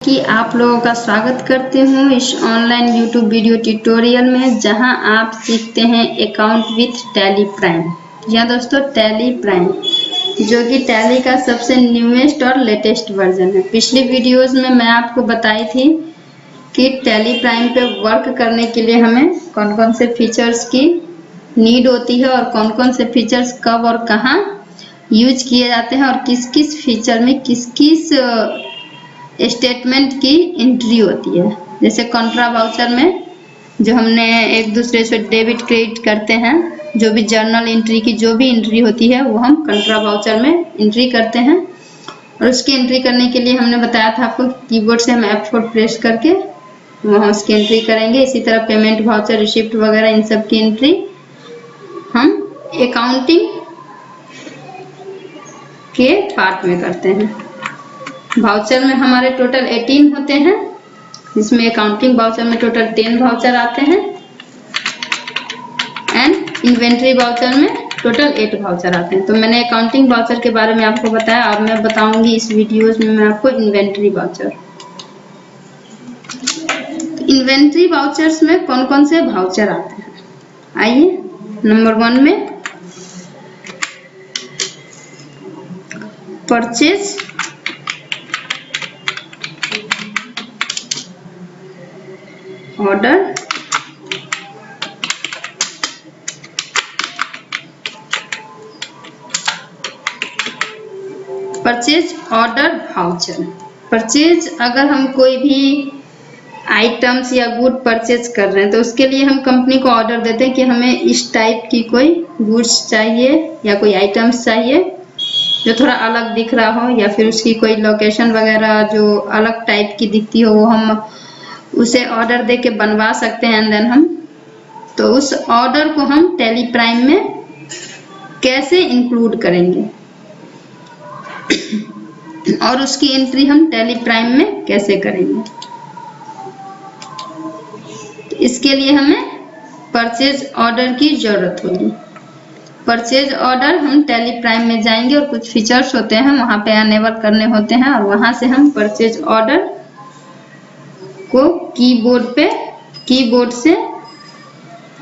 की आप लोगों का स्वागत करती हूँ इस ऑनलाइन यूट्यूब वीडियो ट्यूटोरियल में, जहां आप सीखते हैं अकाउंट विथ टैली प्राइम। या दोस्तों, टैली प्राइम जो कि टैली का सबसे न्यूएस्ट और लेटेस्ट वर्जन है। पिछली वीडियोस में मैं आपको बताई थी कि टैली प्राइम पे वर्क करने के लिए हमें कौन कौन से फीचर्स की नीड होती है और कौन कौन से फीचर्स कब और कहाँ यूज किए जाते हैं और किस किस फीचर में किस किस स्टेटमेंट की एंट्री होती है। जैसे कॉन्ट्रा वाउचर में जो हमने एक दूसरे से डेबिट क्रेडिट करते हैं, जो भी जर्नल एंट्री की जो भी एंट्री होती है वो हम कॉन्ट्रा वाउचर में एंट्री करते हैं। और उसकी एंट्री करने के लिए हमने बताया था आपको कीबोर्ड से हम F4 प्रेस करके वहाँ उसकी एंट्री करेंगे। इसी तरह पेमेंट वाउचर, रिसिप्ट वगैरह इन सब की एंट्री हम अकाउंटिंग के पार्ट में करते हैं। वाउचर में हमारे टोटल 18 होते हैं, जिसमें अकाउंटिंग वाउचर में टोटल 10 वाउचर आते हैं एंड इन्वेंट्री वाउचर में टोटल 8 वाउचर आते हैं। तो मैंने अकाउंटिंग वाउचर के बारे में आपको बताया, अब मैं बताऊंगी इस वीडियोस में मैं आपको इन्वेंट्री वाउचर। इन्वेंट्री वाउचर्स में कौन कौन से वाउचर आते हैं, आइए। नंबर 1 में purchase order, purchase order voucher. Purchase अगर हम कोई भी आइटम्स या गुड परचेज कर रहे हैं तो उसके लिए हम कंपनी को ऑर्डर देते हैं कि हमें इस टाइप की कोई गुड्स चाहिए या कोई आइटम्स चाहिए जो थोड़ा अलग दिख रहा हो, या फिर उसकी कोई लोकेशन वगैरह जो अलग टाइप की दिखती हो, वो हम उसे ऑर्डर दे के बनवा सकते हैं। एंड देन हम तो उस ऑर्डर को हम टैली प्राइम में कैसे इंक्लूड करेंगे और उसकी एंट्री हम टैली प्राइम में कैसे करेंगे, इसके लिए हमें परचेज ऑर्डर की जरूरत होगी। परचेज ऑर्डर हम टैली प्राइम में जाएंगे और कुछ फीचर्स होते हैं वहां पे अनेबल करने होते हैं, और वहां से हम परचेज ऑर्डर को कीबोर्ड से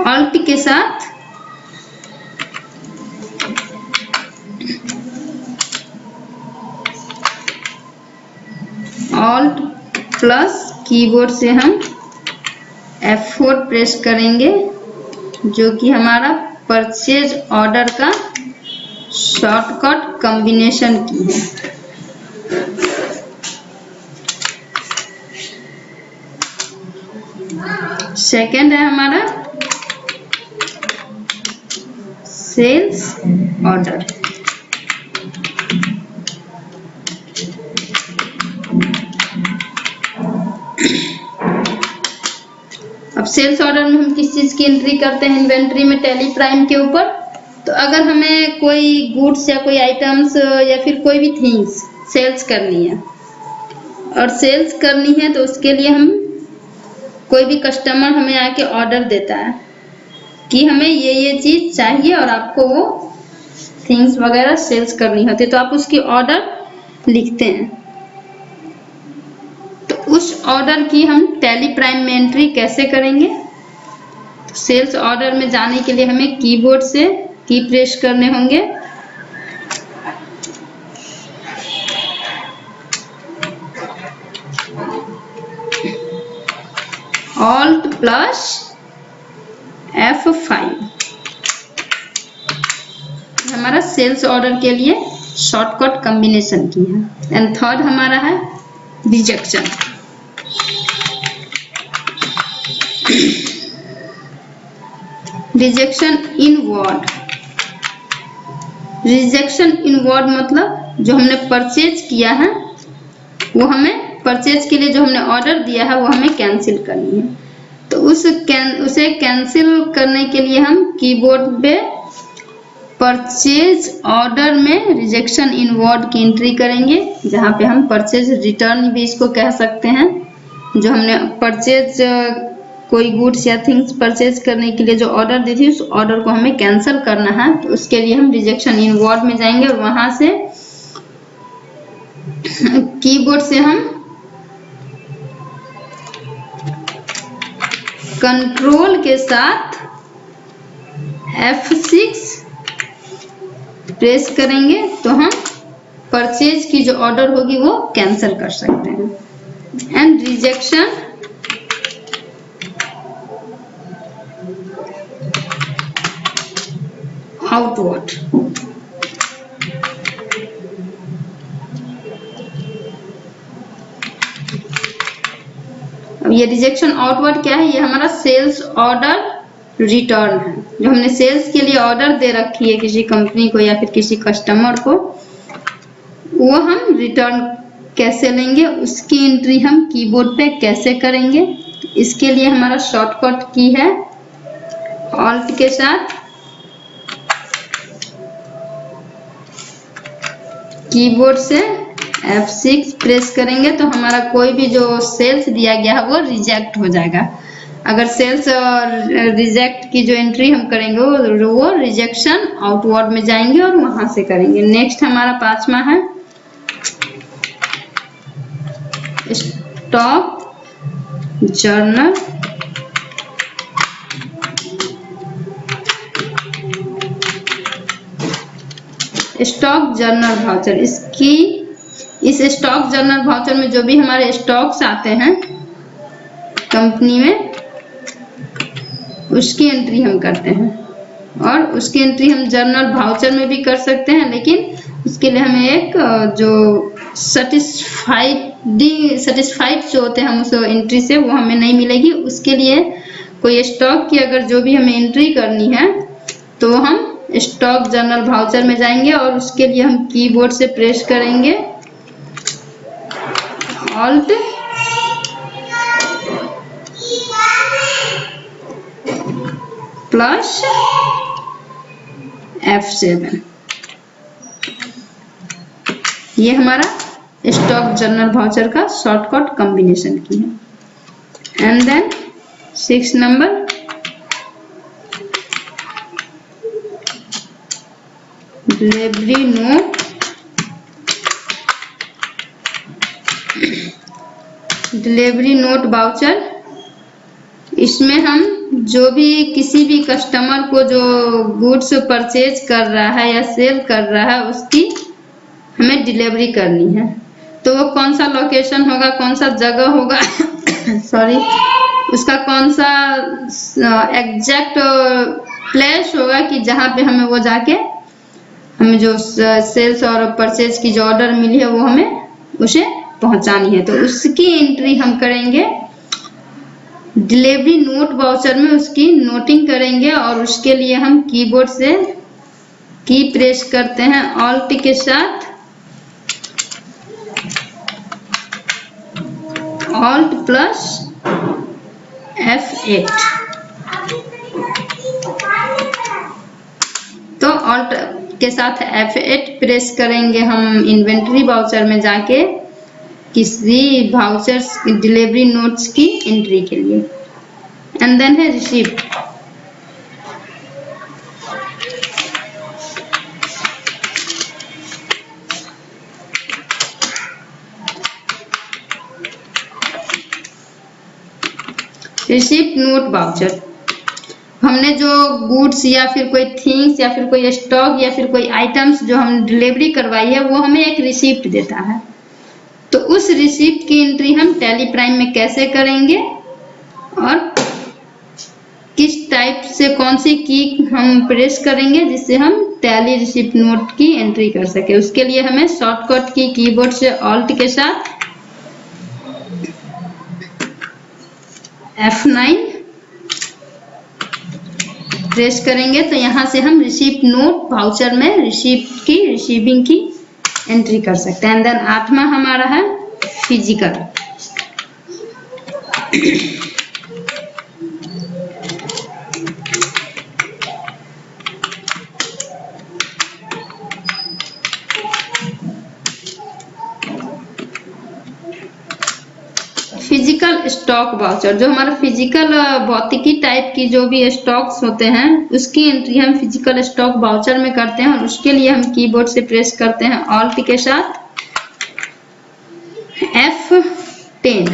ऑल्ट के साथ ऑल्ट प्लस कीबोर्ड से हम F4 प्रेस करेंगे, जो कि हमारा परचेज ऑर्डर का शॉर्टकट कॉम्बिनेशन की है। सेकंड है हमारा सेल्स ऑर्डर। अब सेल्स ऑर्डर में हम किस चीज की एंट्री करते हैं इन्वेंट्री में टैली प्राइम के ऊपर। तो अगर हमें कोई गुड्स या कोई आइटम्स या फिर कोई भी थिंग्स सेल्स करनी है, और सेल्स करनी है तो उसके लिए हम कोई भी कस्टमर हमें आके ऑर्डर देता है कि हमें ये चीज चाहिए और आपको वो थिंग्स वगैरह सेल्स करनी होती है, तो आप उसकी ऑर्डर लिखते हैं। तो उस ऑर्डर की हम टैली प्राइम में एंट्री कैसे करेंगे? तो सेल्स ऑर्डर में जाने के लिए हमें कीबोर्ड से की प्रेस करने होंगे, ऑल्ट प्लस F5 हमारा सेल्स ऑर्डर के लिए शॉर्टकट कॉम्बिनेशन की है। एंड थर्ड हमारा है रिजेक्शन। रिजेक्शन इन वर्ड। रिजेक्शन इन वर्ड मतलब जो हमने परचेज किया है वो हमें परचेज के लिए जो हमने ऑर्डर दिया है वो हमें कैंसिल करनी है। तो उसे कैंसिल करने के लिए हम कीबोर्ड पे परचेज ऑर्डर में रिजेक्शन इन वर्ड की एंट्री करेंगे, जहाँ पे हम परचेज रिटर्न भी इसको कह सकते हैं। जो हमने परचेज कोई गुड्स या थिंग्स परचेज करने के लिए जो ऑर्डर दी थी उस ऑर्डर को हमें कैंसिल करना है, तो उसके लिए हम रिजेक्शन इन वर्ड में जाएंगे और वहां से कीबोर्ड से हम कंट्रोल के साथ F6 प्रेस करेंगे तो हम परचेज की जो ऑर्डर होगी वो कैंसिल कर सकते हैं। And rejection outward. अब ये रिजेक्शन आउटवर्ड क्या है? ये हमारा सेल्स ऑर्डर रिटर्न है। जो हमने सेल्स के लिए ऑर्डर दे रखी है किसी कंपनी को या फिर किसी कस्टमर को, वो हम रिटर्न कैसे लेंगे, उसकी एंट्री हम कीबोर्ड पे कैसे करेंगे। तो इसके लिए हमारा शॉर्टकट की है ऑल्ट के साथ कीबोर्ड से F6 प्रेस करेंगे तो हमारा कोई भी जो सेल्स दिया गया है वो रिजेक्ट हो जाएगा। अगर सेल्स और रिजेक्ट की जो एंट्री हम करेंगे वो रिजेक्शन आउटवर्ड में जाएंगे और वहां से करेंगे। नेक्स्ट हमारा पांचवा है stock journal. Stock journal voucher, इस स्टॉक जर्नल वाउचर में जो भी हमारे स्टॉक्स आते हैं कंपनी में, उसकी एंट्री हम करते हैं। और उसकी एंट्री हम जर्नल वाउचर में भी कर सकते हैं, लेकिन उसके लिए हमें एक जो सेटिस्फाइड जो होते हैं हम उस एंट्री से, वो हमें नहीं मिलेगी। उसके लिए कोई स्टॉक की अगर जो भी हमें एंट्री करनी है तो हम स्टॉक जर्नल वाउचर में जाएंगे और उसके लिए हम कीबोर्ड से प्रेस करेंगे ऑल्ट प्लस F7। ये हमारा स्टॉक जर्नल वाउचर का शॉर्टकट कॉम्बिनेशन की है। And then 6 number delivery note. Delivery note voucher, इसमें हम जो भी किसी भी कस्टमर को जो गुड्स परचेज कर रहा है या सेल कर रहा है उसकी हमें डिलीवरी करनी है। तो वो कौन सा लोकेशन होगा, कौन सा जगह होगा सॉरी, उसका कौन सा एग्जैक्ट प्लेस होगा कि जहाँ पे हमें वो जाके हमें जो सेल्स और परचेज की जो ऑर्डर मिली है वो हमें उसे पहुंचानी है। तो उसकी एंट्री हम करेंगे डिलीवरी नोट वाउचर में, उसकी नोटिंग करेंगे और उसके लिए हम कीबोर्ड से की प्रेस करते हैं ऑल्ट के साथ ऑल्ट प्लस F8। तो ऑल्ट के साथ F8 प्रेस करेंगे हम इन्वेंट्री वाउचर में जाके किसी वाउचर्स डिलीवरी नोट्स की एंट्री के लिए। एंड देन है रिसीप्ट। रिसीप्ट नोट वाउचर, हमने जो गुड्स या फिर कोई थिंग्स या फिर कोई स्टॉक या फिर कोई आइटम्स जो हमने डिलीवरी करवाई है वो हमें एक रिसीप्ट देता है। तो उस रिसीप्ट की एंट्री हम टैली प्राइम में कैसे करेंगे और किस टाइप से कौन सी की हम प्रेस करेंगे जिससे हम टैली रिसीप्ट नोट की एंट्री कर सके। उसके लिए हमें शॉर्टकट की कीबोर्ड से ऑल्ट के साथ F9 प्रेस करेंगे तो यहाँ से हम रिसीप्ट नोट वाउचर में रिसीप्ट की रिसीविंग की एंट्री कर सकते हैं। देन 8वां हमारा है फिजिकल। फिजिकल स्टॉक वाउचर, जो हमारा फिजिकल भौतिकी टाइप की जो भी स्टॉक्स होते हैं उसकी एंट्री हम फिजिकल स्टॉक वाउचर में करते हैं और उसके लिए हम कीबोर्ड से प्रेस करते हैं ऑल्ट के साथ F10।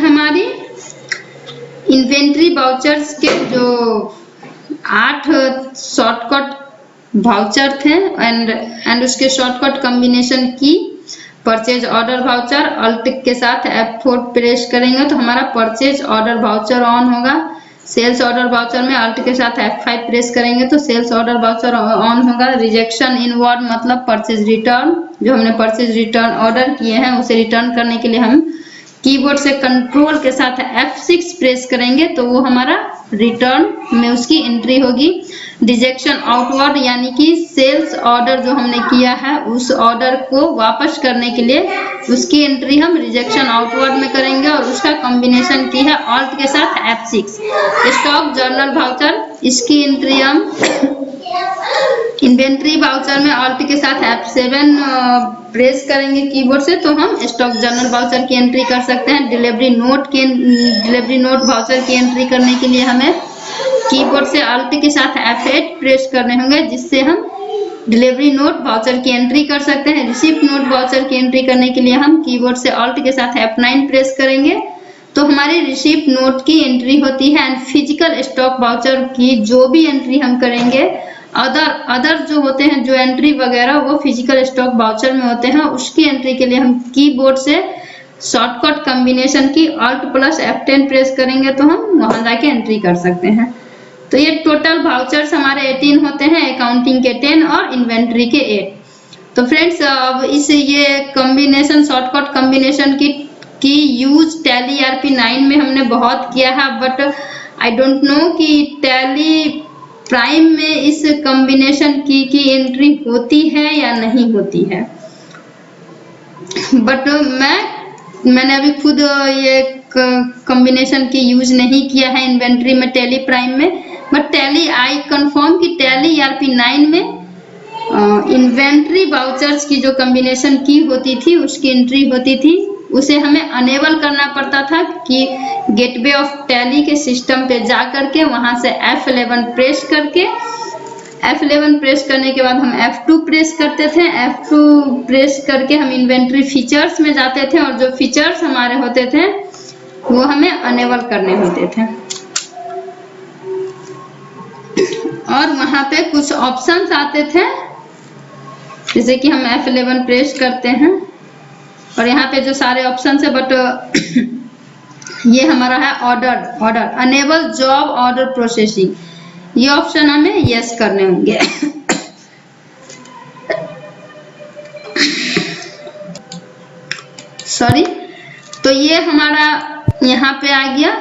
हमारी इन्वेंट्री वाउचर्स के जो 8 शॉर्टकट वाउचर थे एंड उसके शॉर्टकट कॉम्बिनेशन की परचेज ऑर्डर वाउचर अल्ट के साथ F4 प्रेस करेंगे तो हमारा परचेज ऑर्डर वाउचर ऑन होगा। सेल्स ऑर्डर वाउचर में अल्ट के साथ F5 प्रेस करेंगे तो सेल्स ऑर्डर वाउचर ऑन होगा। रिजेक्शन इनवर्ड मतलब परचेज रिटर्न, जो हमने परचेज रिटर्न ऑर्डर किए हैं उसे रिटर्न करने के लिए हम कीबोर्ड से कंट्रोल के साथ F6 प्रेस करेंगे तो वो हमारा रिटर्न में उसकी एंट्री होगी। रिजेक्शन आउटवर्ड यानी कि सेल्स ऑर्डर जो हमने किया है उस ऑर्डर को वापस करने के लिए उसकी एंट्री हम रिजेक्शन आउटवर्ड में करेंगे और उसका कॉम्बिनेशन की है ऑल्ट के साथ F6। स्टॉक जर्नल वाउचर, इसकी एंट्री हम इन्वेंट्री वाउचर में ऑल्ट के साथ F7 प्रेस करेंगे कीबोर्ड से तो हम स्टॉक जर्नल वाउचर की एंट्री कर सकते हैं। डिलीवरी नोट वाउचर की एंट्री करने के लिए हमें कीबोर्ड से अल्ट के साथ F8 प्रेस करने होंगे जिससे हम डिलीवरी नोट वाउचर की एंट्री कर सकते हैं। रिसिप्ट नोट वाउचर की एंट्री करने के लिए हम कीबोर्ड से अल्ट के साथ F9 प्रेस करेंगे तो हमारी रिसिप्ट नोट की एंट्री होती है। एंड फिजिकल स्टॉक वाउचर की जो भी एंट्री हम करेंगे अदर जो होते हैं जो एंट्री वगैरह वो फिजिकल स्टॉक वाउचर में होते हैं, उसकी एंट्री के लिए हम कीबोर्ड से शॉर्टकट कॉम्बिनेशन की अल्ट प्लस F10 प्रेस करेंगे तो हम वहां जाके एंट्री कर सकते हैं। तो ये टोटल वाउचर्स हमारे 18 होते हैं, अकाउंटिंग के 10 और इन्वेंट्री के 8। तो फ्रेंड्स अब इस ये कॉम्बिनेशन शॉर्टकट कॉम्बिनेशन की यूज टैली ERP 9 में हमने बहुत किया है, बट आई डोंट नो कि टैली प्राइम में इस कॉम्बिनेशन की एंट्री होती है या नहीं होती है। बट मैंने अभी खुद ये कॉम्बिनेशन की यूज नहीं किया है इन्वेंट्री में टैली प्राइम में, बट टैली आई कंफर्म कि टैली ERP 9 में इन्वेंट्री वाउचर्स की जो कॉम्बिनेशन की होती थी उसकी एंट्री होती थी उसे हमें अनेबल करना पड़ता था कि गेटवे ऑफ टैली के सिस्टम पे जा करके वहां से F11 प्रेस करके F11 प्रेस करने के बाद हम F2 प्रेस करते थे। F2 प्रेस करके हम इन्वेंट्री फीचर्स में जाते थे और जो फीचर्स हमारे होते थे वो हमें अनेबल करने होते थे और वहां पे कुछ ऑप्शंस आते थे जैसे कि हम F11 प्रेस करते हैं और यहाँ पे जो सारे ऑप्शंस है, बट ये हमारा है order enable job order processing, ये ऑप्शन हमें यस करने होंगे। सॉरी, तो ये हमारा यहाँ पे आ गया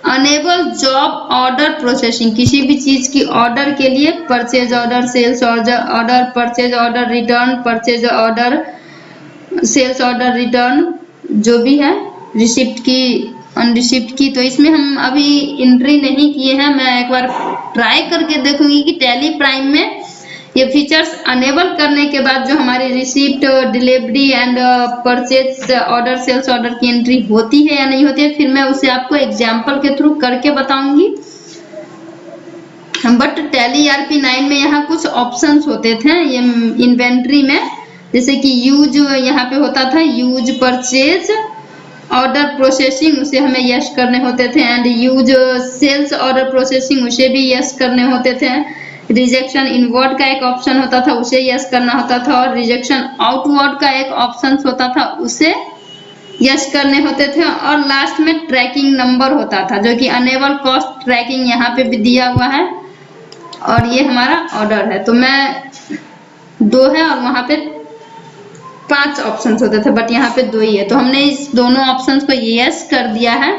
अनेबल जॉब ऑर्डर प्रोसेसिंग, किसी भी चीज की ऑर्डर के लिए purchase order, sales order, purchase order return, purchase order, sales order return, जो भी है रिसिप्ट की अनरिसिप्ट की। तो इसमें हम अभी एंट्री नहीं किए हैं, मैं एक बार ट्राई करके देखूंगी कि टैली प्राइम में ये फीचर्स अनेबल करने के बाद जो हमारी receipt, delivery and purchase order, sales order की एंट्री होती है या नहीं होती है, फिर मैं उसे आपको एग्जाम्पल के थ्रू करके बताऊंगी। बट टैली ERP 9 में यहाँ कुछ ऑप्शंस होते थे ये इन्वेंट्री में, जैसे कि यूज यहाँ पे होता था यूज परचेज ऑर्डर प्रोसेसिंग, उसे हमें यस करने होते थे। And use sales order processing, उसे भी यस करने होते थे। रिजेक्शन इनवर्ड का एक ऑप्शन होता था, उसे यस करना होता था। और रिजेक्शन आउटवर्ड का एक ऑप्शन होता था, उसे यस करने होते थे। और लास्ट में ट्रैकिंग नंबर होता था जो कि अनेबल कॉस्ट ट्रैकिंग यहाँ पे भी दिया हुआ है। और ये हमारा ऑर्डर है, तो मैं 2 है और वहां पे 5 ऑप्शंस होते थे, बट यहाँ पे 2 ही है। तो हमने इस दोनों ऑप्शंस को यस कर दिया है,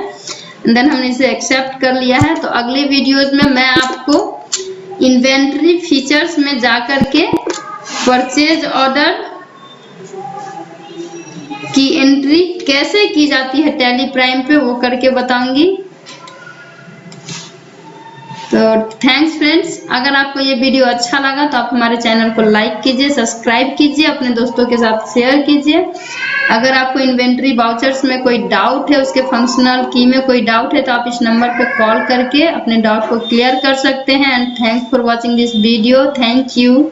देन हमने इसे एक्सेप्ट कर लिया है। तो अगली वीडियोस में मैं आपको इन्वेंट्री फीचर्स में जाकर के परचेज ऑर्डर की एंट्री कैसे की जाती है टैली प्राइम पे, वो करके बताऊंगी। तो थैंक्स फ्रेंड्स, अगर आपको ये वीडियो अच्छा लगा तो आप हमारे चैनल को लाइक कीजिए, सब्सक्राइब कीजिए, अपने दोस्तों के साथ शेयर कीजिए। अगर आपको इन्वेंट्री वाउचर्स में कोई डाउट है, उसके फंक्शनल की में कोई डाउट है, तो आप इस नंबर पे कॉल करके अपने डाउट को क्लियर कर सकते हैं। And thanks for watching this video. Thank you.